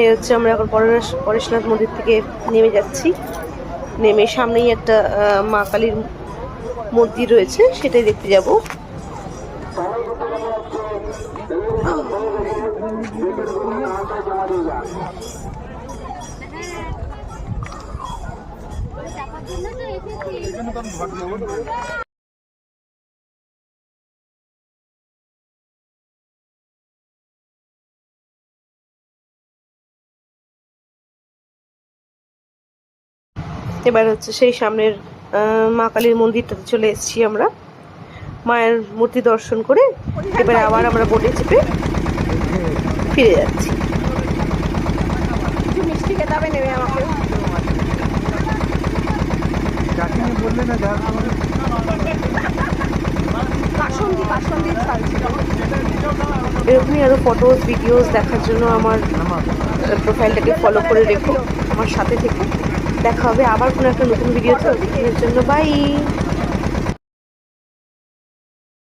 এই হচ্ছে আমরা এখন পরেশনাথ মন্দির থেকে নেমে যাচ্ছি। নেমে সামনেই একটা মা কালীর মন্দির রয়েছে, সেটাই দেখতে যাব। এবার হচ্ছে সেই সামনের মা কালীর মন্দিরটাতে চলে এসেছি আমরা। মায়ের মূর্তি দর্শন করে এবার আবার আমরা বোটে চেপে ফিরে যাচ্ছি। মিষ্টি খেতে হবে, নেবে আমাকে এরকমই আরো ফটোজ ভিডিওস দেখার জন্য আমার প্রোফাইলটাকে ফলো করে রেখো, আমার সাথে থেকে। দেখা হবে আবার কোনো একটা নতুন ভিডিওতে। এর জন্য বাই।